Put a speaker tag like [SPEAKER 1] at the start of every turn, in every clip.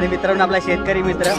[SPEAKER 1] आणि मित्रांनो आपला शेतकरी मित्र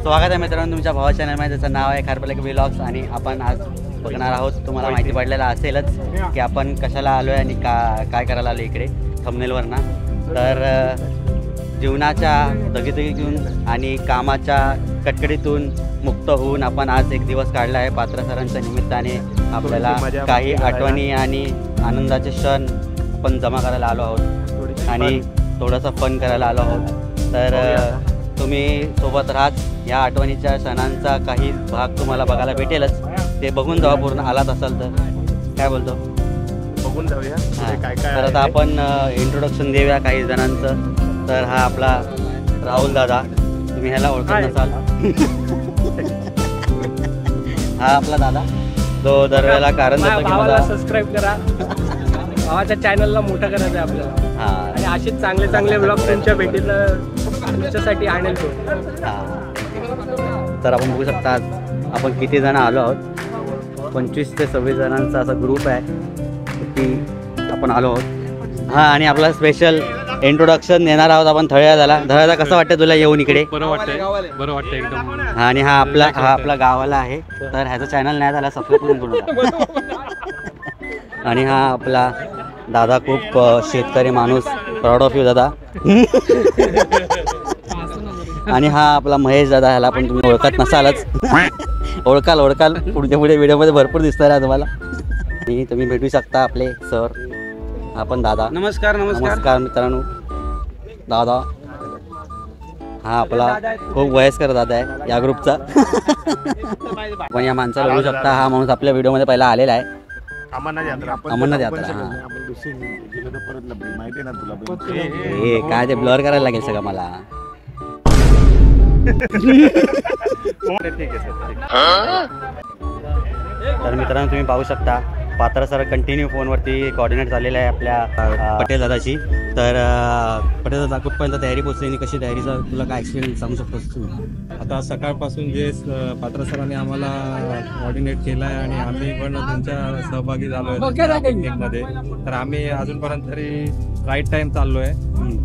[SPEAKER 1] स्वागत आहे मित्रांनो तुमच्या भावा चॅनलमध्ये, त्याचं नाव आहे खारपलक व्लॉग्स आणि आपण आज बघणार आहोत. तुम्हाला माहिती पडलेलं असेलच की आपण कशाला आलो आहे आणि काय करायला आलो इकडे थंबनेलवरना. तर जीवनाच्या दगदगीतून आणि कामाच्या कटकडीतून मुक्त होऊन आपण आज एक दिवस काढला आहे. पात्र सरांच्या निमित्ताने आपल्याला काही आठवणी आणि आनंदाचे क्षण आपण जमा करायला आलो आहोत आणि थोडंसं फन करायला आलो आहोत. तर तुम्ही सोबत राहत या आठवणीच्या क्षणांचा काही भाग तुम्हाला बघायला भेटेलच. ते बघून जावा पूर्ण आलात असाल तर. काय बोलतो?
[SPEAKER 2] बघून जाऊया काय काय.
[SPEAKER 1] तर आता आपण इंट्रोडक्शन देऊया काही जणांचं. तर हा आपला राहुल दादा, तुम्ही ह्याला ओळखत नसाल. हा आपला दादा तो दरवेळेला कारण देतो की मला
[SPEAKER 3] सबस्क्राईब करा. भावाच्या चॅनलला मोठं करायचं आहे आपल्याला.
[SPEAKER 1] हा
[SPEAKER 3] आणि असेच चांगले चांगले ब्लॉग तुमच्या भेटीला तुमच्यासाठी आणेल तो.
[SPEAKER 1] तर आपण बघू शकता आपण किती जण आलो आहोत. 25 ते 26 जणांचा असा ग्रुप आहे की आपण आलो आहोत. हा आणि आपला स्पेशल इंट्रोडक्शन देणार आहोत आपण थळ्याला. धळ्याला कसं वाटतं तुला येऊन इकडे?
[SPEAKER 3] बरं वाटतं एकदम.
[SPEAKER 1] आणि हा आपला गावाला आहे. तर ह्याचं चॅनल नाही झाला सबस्क्राईब करून. आणि हा आपला दादा, खूप शेतकरी माणूस, प्राऊड ऑफ यू दादा. आणि हा आपला महेश दादा, ह्याला पण तुम्ही ओळखत नसालच. ओळखाल पुढच्या व्हिडिओमध्ये भरपूर दिसणार आहे तुम्हाला. आणि तुम्ही भेटू शकता आपले सर. आपण दादा.
[SPEAKER 3] नमस्कार
[SPEAKER 1] मित्रांनो. दादा हा आपला खूप वयस्कर दादा आहे या ग्रुपचा. पण या माणसाला बघू शकता, हा माणूस आपल्या व्हिडिओमध्ये पहिला आलेला आहे. अमरनाथ यात्रा.
[SPEAKER 2] माहिती ना तुला?
[SPEAKER 1] हे काय ते ब्लर करायला लागेल सगळं मला. तर मित्रांनो तुम्ही पाहू शकता पात्र सर कंटिन्यू फोनवरती कोऑर्डिनेट झालेला आहे आपल्या पटेल दादाशी. तर पटेल दादा कुठपर्यंत तयारी पोहोचली आणि कशी तयारीचा तुला काय एक्सपिरियन्स सांगू शकतोस तू?
[SPEAKER 4] आता सकाळपासून जे पात्र सरांनी आम्हाला कोऑर्डिनेट केलं आहे आणि आम्ही पण त्यांच्या सहभागी झालो आहे पिकनिकमध्ये. तर आम्ही अजूनपर्यंत तरी राईट टाईम चाललो आहे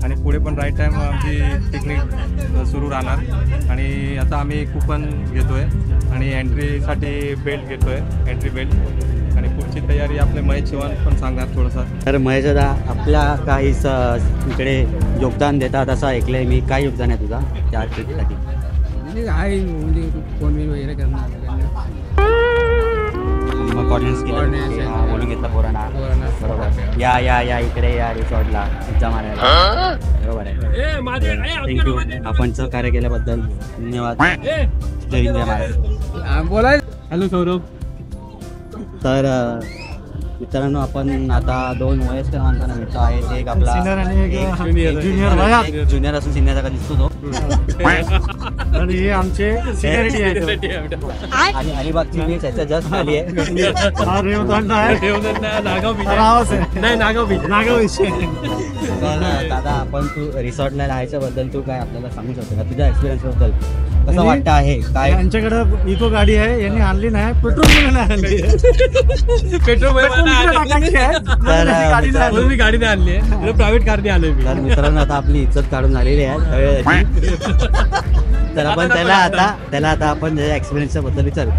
[SPEAKER 4] आणि पुढे पण राईट टाईम आमची पिकनिक सुरू राहणार. आणि आता आम्ही कुपन घेतोय आणि एंट्रीसाठी बेल्ट घेतोय, एंट्री बेल्ट. आणि पुढची तयारी आपले महेश चव्हाण पण सांगणार थोडंसं.
[SPEAKER 1] तर महेश दादा आपल्या काही इकडे योगदान देतात असं ऐकलंय मी. काय योगदान आहे तुझा त्या ट्रिपसाठी? मग कोऑर्डिनेट्स केलं, बोलून घेतलं पोरांना. बरोबर. या इकडे या रिसॉर्टला मज्जा मारायला. बरोबर आहे. थँक्यू आपण सहकार्य केल्याबद्दल. धन्यवाद. जय हिंद, जय महाराज.
[SPEAKER 3] बोलाय. हॅलो सौरभ.
[SPEAKER 1] तर मित्रांनो आपण आता दोन वयस्कर माणसांना भेटतो आहे. एक आपला ज्युनियर असून सिनियरचा दिसतो तो.
[SPEAKER 4] आणि हे आमचे सिक्युरिटी आहेत.
[SPEAKER 1] आणि अलिबागची बीच ह्याच्या जस्ट खाली आहे. दादा आपण तू रिसॉर्टला राहायच्या बद्दल तू काय आपल्याला सांगू शकतो का तुझ्या एक्सपिरियन्स बद्दल? कसं वाटतं आहे काय?
[SPEAKER 4] यांच्याकडे इको गाडी आहे, यांनी आणली नाही, पेट्रोल नाही आणली. मी गाडीने आणली आहे, प्रायव्हेट कारने आलोय मी.
[SPEAKER 1] तर मित्रांनो आता आपली इज्जत काढून झालेली आहे. तर आपण त्याला आता आपण एक्सपिरियन्सच्या बद्दल विचारू.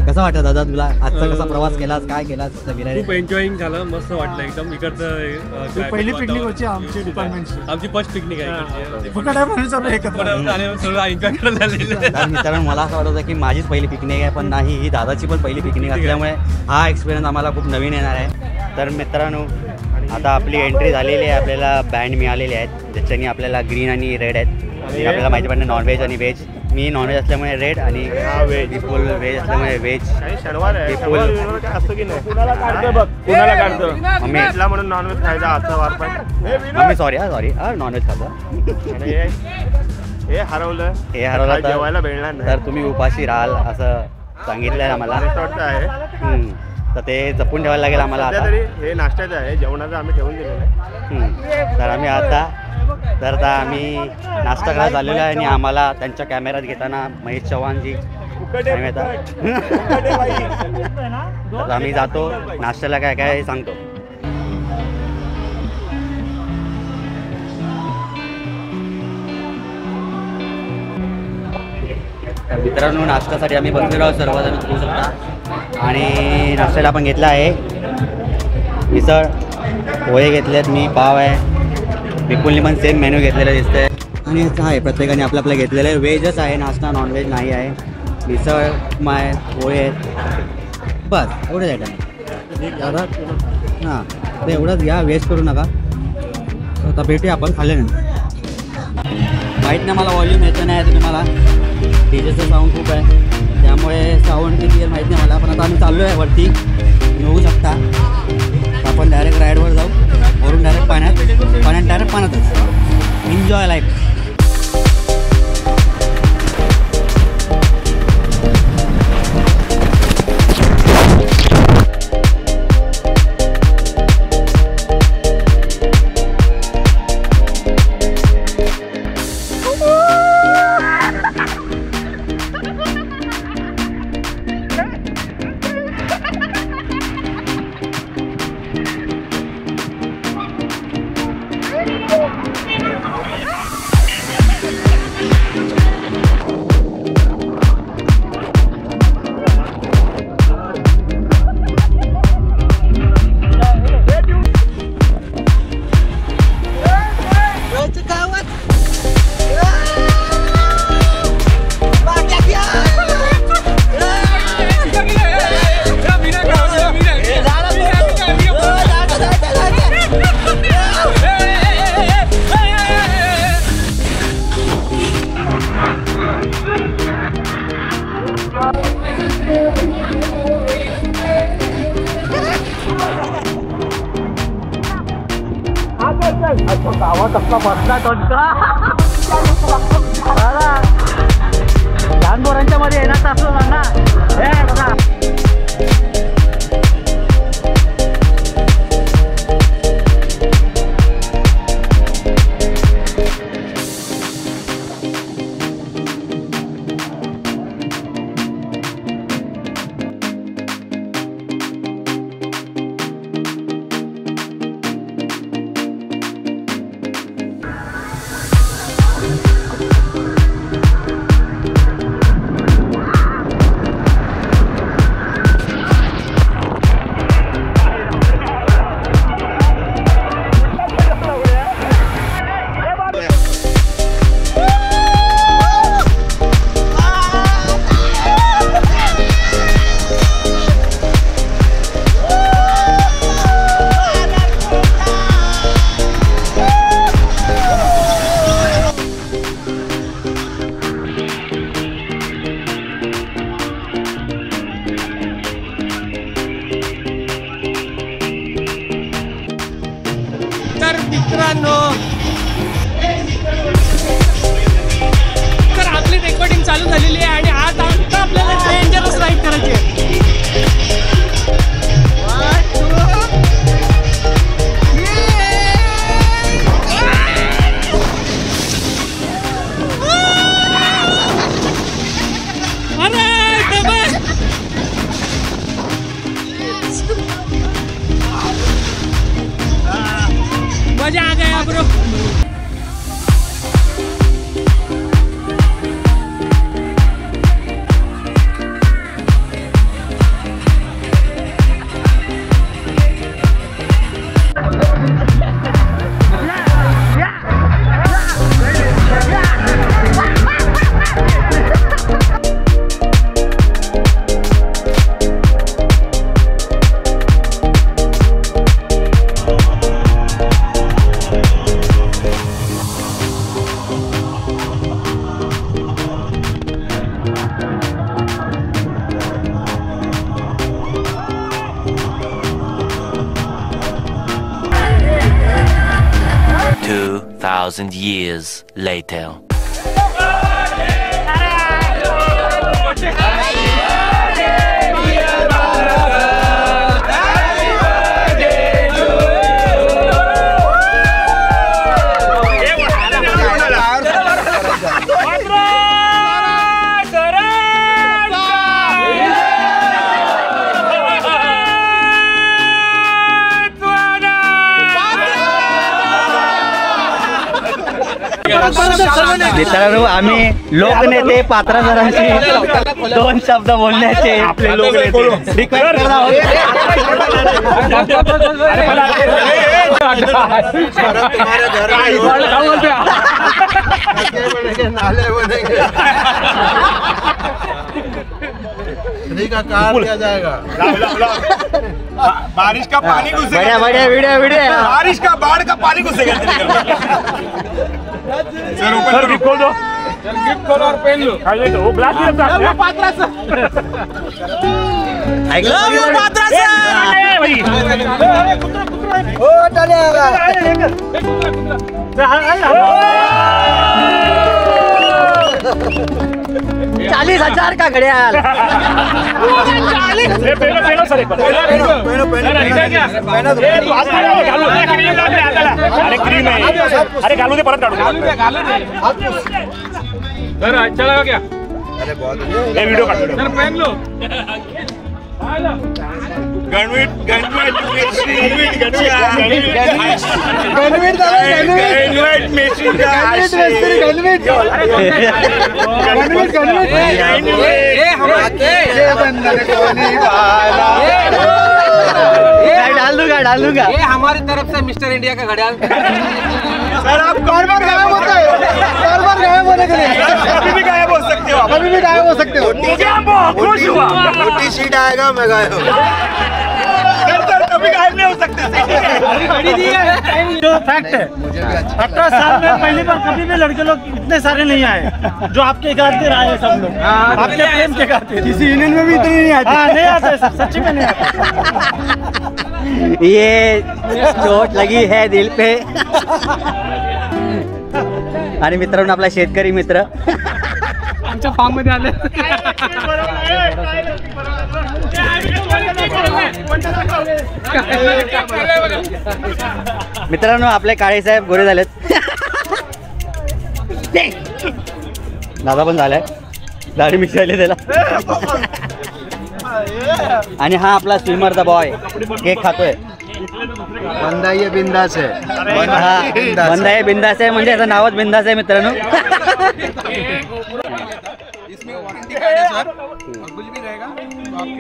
[SPEAKER 1] कसं वाटतं दादा तुला आजचा कसा प्रवास केलास, काय केलास?
[SPEAKER 3] खूप एन्जॉईंग झालं, मस्त वाटलं एकदम. इकडचं
[SPEAKER 4] पहिली पिकनिक होती आमची डिपार्टमेंटची.
[SPEAKER 3] आमची फर्स्ट पिकनिक आहे.
[SPEAKER 1] मित्रांनो मला असं वाटतं की माझीच पहिली पिकनिक आहे, पण नाही, ही दादाची पण पहिली पिकनिक असल्यामुळे हा एक्सपिरियन्स आम्हाला खूप नवीन येणार आहे. तर मित्रांनो आता आपली एंट्री झालेली आहे. आपल्याला बँड मिळालेले आहेत ज्याच्यानी आपल्याला ग्रीन आणि रेड आहेत. आणि आपल्याला माहिती पडलं नॉनव्हेज आणि व्हेज. मी नॉनव्हेज असल्यामुळे रेड आणि विपुल व्हेज असल्यामुळे व्हेज.
[SPEAKER 2] शनिवार आहे
[SPEAKER 1] विपुल
[SPEAKER 2] असतं की नाही कुणाला काढतं बघ कुणाला काढतं
[SPEAKER 1] मम्मी
[SPEAKER 2] म्हणून नॉनव्हेज खायचा आजचा वार पण
[SPEAKER 1] मम्मी सॉरी नॉनव्हेज खातो.
[SPEAKER 2] हे हरवलं
[SPEAKER 1] तर
[SPEAKER 2] जेवायला मिळणार नाही
[SPEAKER 1] तुम्ही उपाशी राहाल असं सांगितलं आहे आम्हाला.
[SPEAKER 2] आहे
[SPEAKER 1] तर ते जपून ठेवायला लागेल आम्हाला आता.
[SPEAKER 2] तरी हे नाश्त्याचं आहे जेवणाचं आम्ही ठेवून दिलेलं आहे.
[SPEAKER 1] तर आम्ही नाश्ता करायला आलेलो आहे आणि आम्हाला त्यांच्या कॅमेऱ्यात घेताना महेश चव्हाणजी तर आम्ही जातो नाश्त्याला काय काय सांगतो. मित्रांनो नाश्त्यासाठी आम्ही बसलेलो आहोत सर्वजण बघू शकता. आणि नाश्त्याला आपण घेतला आहे मिसळ पोहे घेतलेत. मी पाव आहे. विपुलने पण सेम मेन्यू घेतलेलं दिसतंय. आणि आहे प्रत्येकाने आपलं आपलं घेतलेलं आहे. व्हेजच आहे नाश्ता नॉनव्हेज नाही आहे. मिसळ माय पोहे आहेत बस एवढंच आयटम दादा. हां तर एवढंच घ्या वेस्ट करू नका. आता भेटूया आपण खाल्ल्यानंतर. माहीत नाही मला वॉल्यूम येतं नाही तुम्ही मला डीजेचं साऊंड खूप आहे त्यामुळे साऊंड किती आहे माहीत नाही मला. पण आता आम्ही चाललो आहे वरती येऊ शकता. आपण डायरेक्ट राईडवर जाऊ वरून डायरेक्ट पाण्यात डायरेक्ट पाण्यातच एन्जॉय लाईफ. लहान पोरांच्या मध्ये येणार असं सांगा.
[SPEAKER 5] 2,000 years later.
[SPEAKER 1] मित्रांनो आम्ही लोकनेते पात्रा सरांशी 2 शब्द बोलण्याचे आपले लोकनेते रिक्वेस्ट करत आहोत.
[SPEAKER 2] बारिश का पानी घुसेगा.
[SPEAKER 1] बढ़िया बढ़िया वीडियो वीडियो.
[SPEAKER 2] बारिश का बाढ़ का पानी घुसेगा. सर ऊपर गिफ्ट खोल दो. गिफ्ट खोलो और पहन लो. खाली दो ग्लास ही रखा है. पात्रा से.
[SPEAKER 1] ऐकलं
[SPEAKER 2] पात्रा से. भाई. ओ चलेगा.
[SPEAKER 1] 40,000 का घड्याल.
[SPEAKER 2] पहलो सर एक बार. अरे क्रीम है. अरे घालू दे परत काढू.
[SPEAKER 3] सर अच्छा लगा क्या?
[SPEAKER 2] अरे बहुत वीडियो काढ.
[SPEAKER 3] सर पहन लो.
[SPEAKER 2] गणवीट गणवीट मेशिन
[SPEAKER 1] डाल दूंगा.
[SPEAKER 3] ये हमारी तरफ से मिस्टर इंडिया का घड़ियाल.
[SPEAKER 2] सर आप बार-बार गायब होते हो. बार-बार गायब होने के लिए कभी भी गायब हो सकते हो. कभी भी गायब हो सकते हो. मुझे बहुत खुश हुआ. छोटी सीट आएगा मैं गायब. सर कभी गायब नहीं हो सकते.
[SPEAKER 3] घड़ी दी है जो फैक्ट है.
[SPEAKER 6] 18 साल में पहली बार कभी भी लड़के लोग इतने सारे नहीं आए जो आपके खातिर आए सब लोग. आपके प्रेम के खातिर. किसी यूनियन में भी इतने नहीं आते. नहीं आते सच्ची में नहीं आते.
[SPEAKER 1] ये चोट लगी है दिल पे. आणि मित्रांनो आपला शेतकरी मित्र
[SPEAKER 3] आमच्या फार्म मध्ये आले.
[SPEAKER 1] मित्रांनो आपले काळे साहेब गोरे झालेत. दादा पण झालाय. दाढी मिक्स झाली त्याला. आणि हा आपला स्विमर द बॉय केक खातोय.
[SPEAKER 2] बंदा ये बिंदास है.
[SPEAKER 1] बंदा आहे बिंदास आहे म्हणजे याचं नावच बिंदास आहे मित्रांनो.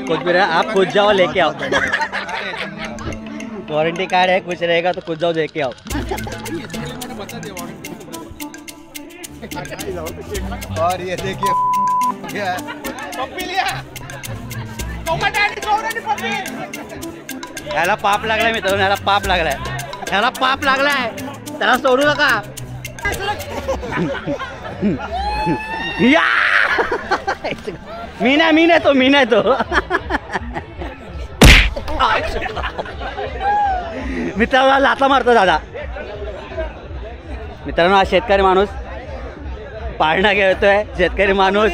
[SPEAKER 1] कुछ भी रहेगा आप खुद जाओ लेके आओ. वारंटी कार्ड है कुछ रहेगा तो खुद जाओ लेके आओ.
[SPEAKER 2] और ये देखिए क्या
[SPEAKER 1] याला पाप लागलाय मित्रांनो. याला पाप लागलाय. याला पाप लागलाय. त्याला सोडू नका. या मी नाही तो. मित्रांनो लाथा मारतो दादा. मित्रांनो हा शेतकरी माणूस पाळणा खेळतोय. शेतकरी माणूस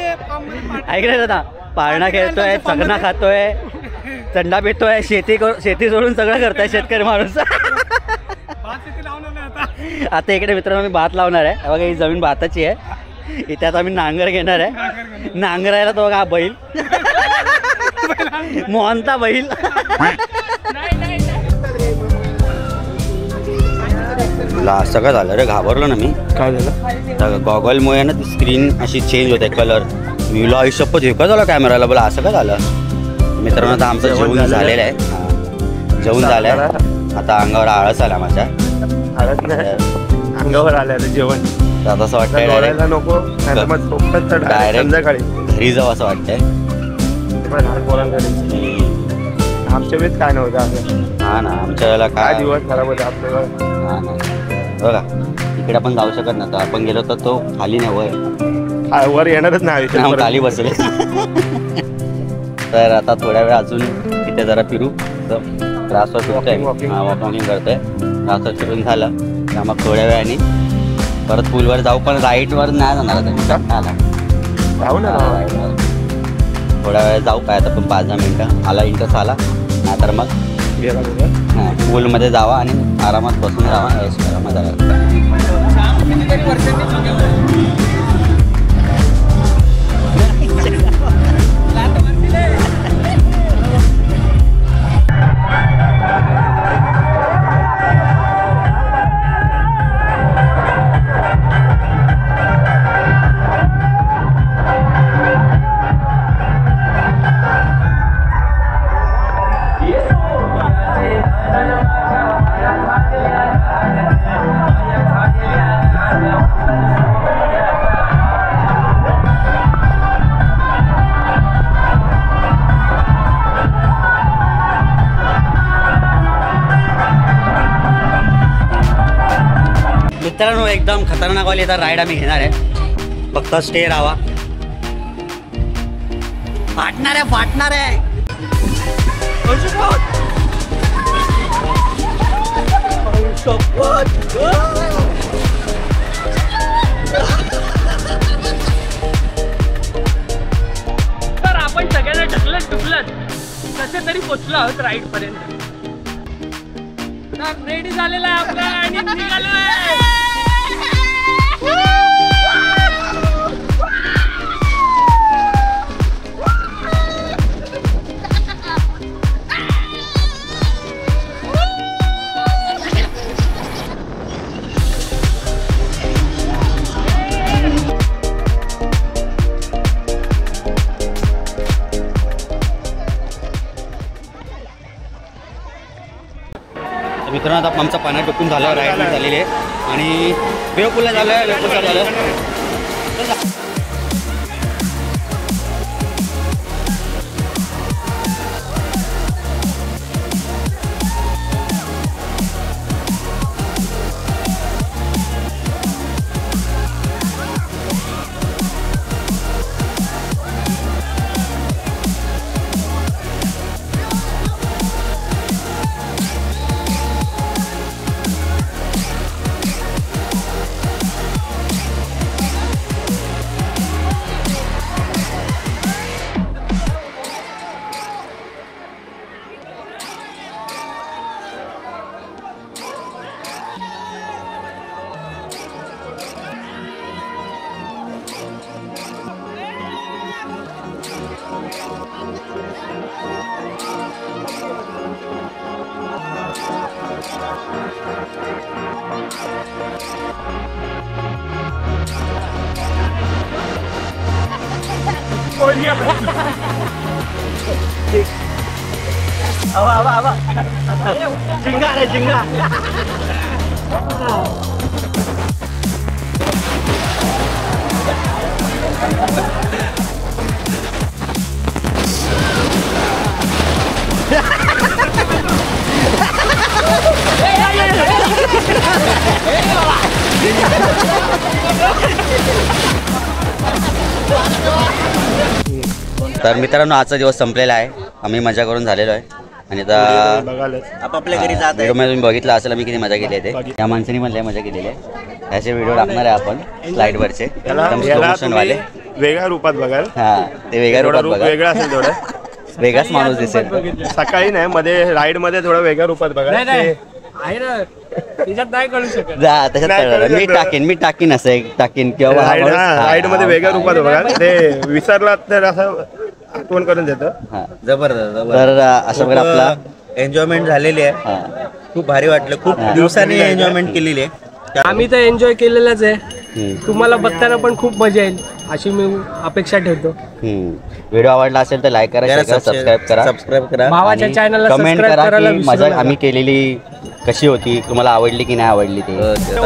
[SPEAKER 1] ऐकलं दादा. पाळणा खेळतोय. चगना खातोय. चंडा पितोय. शेती सोडून सगळं करतोय शेतकरी माणूस. आता इकडे मित्रांनो मी भात लावणार आहे. बघा ही जमीन भाताची आहे. इथे आता आम्ही नांगर घेणार आहे. नांगरायला तो बघा बैल. मोहनता बैल. असं काय झालं रे. घाबरलो ना मी.
[SPEAKER 2] काय झालं.
[SPEAKER 1] गॉगलमुळे ना ती स्क्रीन अशी चेंज होते कलर. मी आयुष्यपत हे का झालं कॅमेराला. बोला असं काय झालं. मित्रांनो आता आमचं जेवण झालेलं आहे. जेवण झालंय. आता अंगावर आळस आला माझ्या.
[SPEAKER 2] अंगावर आलं जेवण.
[SPEAKER 1] आता असं वाटतंय
[SPEAKER 2] नको
[SPEAKER 1] डायरेक्ट घरी जाऊ असं वाटतंय.
[SPEAKER 2] आमच्या वेळेस काय नव्हतं.
[SPEAKER 1] हा ना आमच्या वेळेला
[SPEAKER 2] काय दिवस खराब होते आपल्याला.
[SPEAKER 1] हा ना बघा इकडे आपण जाऊ शकत नव्हतो. आपण गेलो तर तो खाली नाही
[SPEAKER 2] वर येणारच नाही.
[SPEAKER 1] खाली बसले. तर आता थोड्या वेळ अजून तिथे जरा फिरू. रास्ता फिरतोय. वॉकिंग करतोय. रास्ता फिरून झालं तर मग थोड्या वेळाने परत पूलवर जाऊ, पण राईडवर नाही जाणार आता. थोड्या वेळ जाऊ काय आता पण 5-10 मिनिटं. आला इंटरेस्ट आला नाही तर मग पूलमध्ये जावा आणि आरामात बसून राहा, ऐश करा, मजा करा. मित्रांनो एकदम खतरनाक वाली आता राईड आम्ही घेणार आहे. फक्त स्टे राहावा. फाटणार आहे.
[SPEAKER 3] तर आपण सगळ्यांना ढकलत कसे तरी पोचलो आहोत राईड पर्यंत. रेडी झालेला आहे आपला आणि निघालोय.
[SPEAKER 1] मित्रांनो आता आमचा पाण्यात डुकून झालं, राईड झालेली आहे आणि वेवपूलला झालं आहे. वेवपूल झालं झिंगा तर मित्रांनो आजचा दिवस संपलेला आहे. आम्ही मजा करून झालेलो आहे आणि आता आपापल्या घरी जात आहे. तुम्ही बघितलं असेल आम्ही किती मजा केली आहे ते. या माणसाने पण लय मजा केलेली आहे. ह्याचे व्हिडिओ टाकणार आहे आपण स्लाइडवरचे वाले
[SPEAKER 2] वेगळ्या रूपात बघाल.
[SPEAKER 1] हा ते वेगळ्या रूपात बघा.
[SPEAKER 2] वेगळा असेल थोडं
[SPEAKER 1] वेगळाच माणूस दिसेल.
[SPEAKER 2] सकाळी नाही मध्ये राईड मध्ये थोडं वेगळ्या रूपात बघा.
[SPEAKER 3] आहे ना त्याच्यात नाही कळू शकत.
[SPEAKER 1] त्याच्यात मी टाकीन असं एक टाकीन किंवा
[SPEAKER 2] राईड मध्ये वेगळ्या रूपात बघा. ते विसरला तर असं आठवण करून देतं.
[SPEAKER 1] जबरदस्त. तर अशा प्रकारे आपला
[SPEAKER 7] एन्जॉयमेंट झालेली आहे. खूप भारी वाटलं. खूप दिवसांनी एन्जॉयमेंट केलेली आहे.
[SPEAKER 3] आम्ही तर एन्जॉय केलेलंच आहे. तुम्हाला बघताना पण खूप मजा येईल अशी मी अपेक्षा ठेवतो.
[SPEAKER 1] व्हिडिओ आवडला असेल तर लाईक करा, सबस्क्राईब करा.
[SPEAKER 3] भावाच्या चॅनलला
[SPEAKER 1] कमेंट करा की मजा आम्ही केलेली कशी होती, तुम्हाला आवडली की नाही आवडली ते.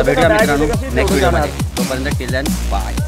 [SPEAKER 1] भेटूया मित्रांनो नेक्स्ट व्हिडिओ मध्ये. तोपर्यंत बाय.